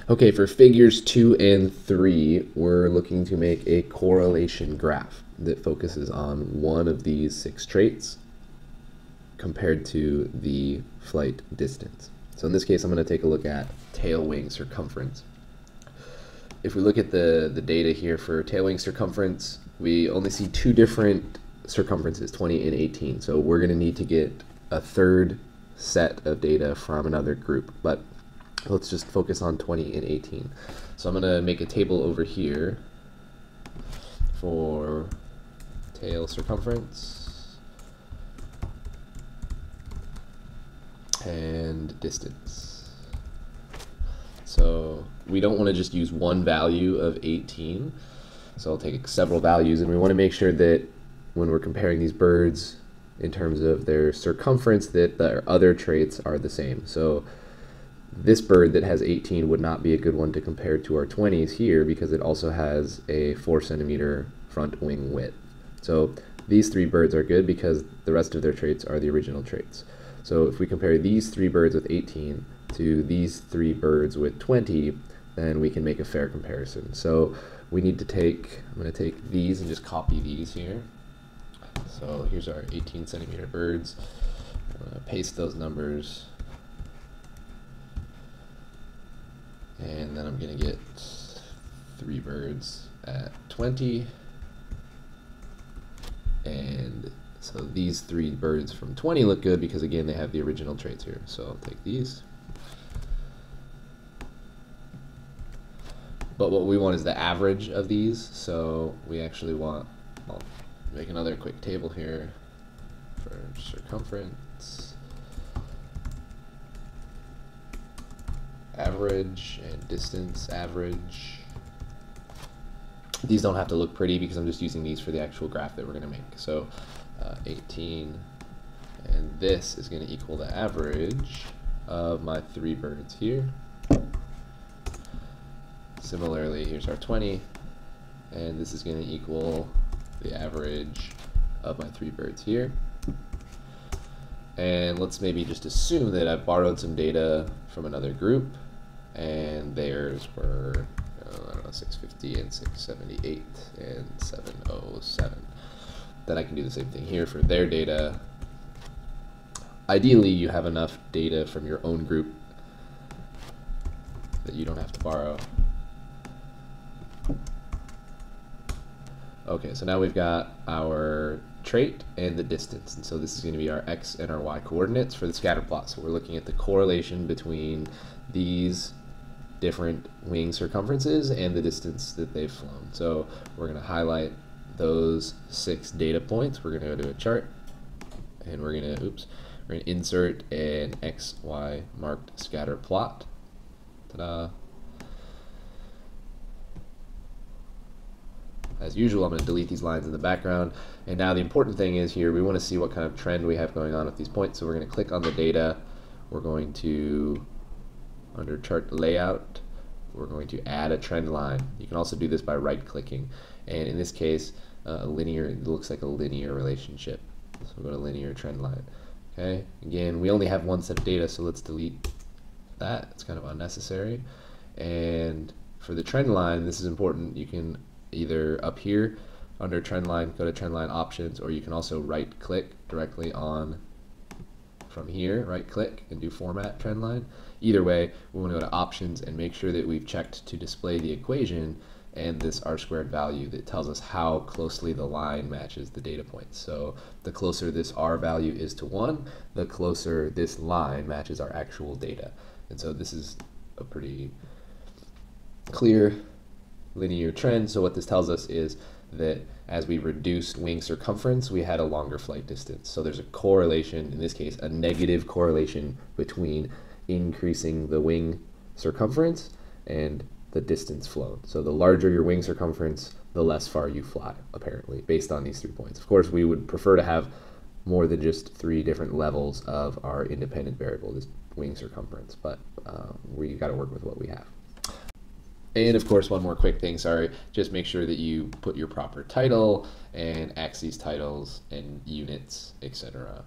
Okay, for figures 2 and 3, we're looking to make a correlation graph that focuses on one of these 6 traits compared to the flight distance. So in this case, I'm going to take a look at tail wing circumference. If we look at the data here for tail wing circumference, we only see 2 different circumferences, 20 and 18. So we're going to need to get a third set of data from another group. But let's just focus on 20 and 18. So I'm going to make a table over here for tail circumference and distance. So we don't want to just use one value of 18. So I'll take several values, and we want to make sure that when we're comparing these birds in terms of their circumference, that their other traits are the same. So this bird that has 18 would not be a good one to compare to our 20s here because it also has a 4 centimeter front wing width. So these 3 birds are good because the rest of their traits are the original traits. So if we compare these 3 birds with 18 to these 3 birds with 20, then we can make a fair comparison. So we need to I'm going to take these and just copy these here. So here's our 18 centimeter birds. I'm going to paste those numbers. And then I'm going to get 3 birds at 20. And so these 3 birds from 20 look good because, again, they have the original traits here. So I'll take these. But what we want is the average of these. So we actually want, I'll make another quick table here for circumference, average, and distance average. These don't have to look pretty because I'm just using these for the actual graph that we're going to make. So 18, and this is going to equal the average of my 3 birds here. Similarly, here's our 20, and this is going to equal the average of my 3 birds here. And let's maybe just assume that I've borrowed some data from another group, and theirs were, I don't know, 650 and 678 and 707. Then I can do the same thing here for their data. Ideally, you have enough data from your own group that you don't have to borrow. Okay, so now we've got our trait and the distance, and so this is going to be our x and our y coordinates for the scatter plot. So we're looking at the correlation between these different wing circumferences and the distance that they've flown. So we're going to highlight those 6 data points. We're going to go to a chart, and we're going to insert an x, y marked scatter plot. Ta-da! As usual, I'm going to delete these lines in the background. And now the important thing is here, we want to see what kind of trend we have going on at these points. So we're going to click on the data. We're going to, under chart layout, we're going to add a trend line. You can also do this by right-clicking. And in this case, it looks like a linear relationship. So we'll go to linear trend line. Okay. Again, we only have one set of data, so let's delete that. It's kind of unnecessary. And for the trend line, this is important. You can either up here under trend line, go to trend line options, or you can also right click directly on from here, right click and do format trend line. Either way, we want to go to options and make sure that we've checked to display the equation and this r squared value that tells us how closely the line matches the data points. So the closer this r value is to 1, the closer this line matches our actual data. And so this is a pretty clear linear trend. So what this tells us is that as we reduced wing circumference, we had a longer flight distance. So there's a correlation, in this case, a negative correlation between increasing the wing circumference and the distance flown. So the larger your wing circumference, the less far you fly, apparently, based on these 3 points. Of course, we would prefer to have more than just 3 different levels of our independent variable, this wing circumference, but we got to work with what we have. And of course, one more quick thing, sorry, just make sure that you put your proper title and axes titles and units, etc.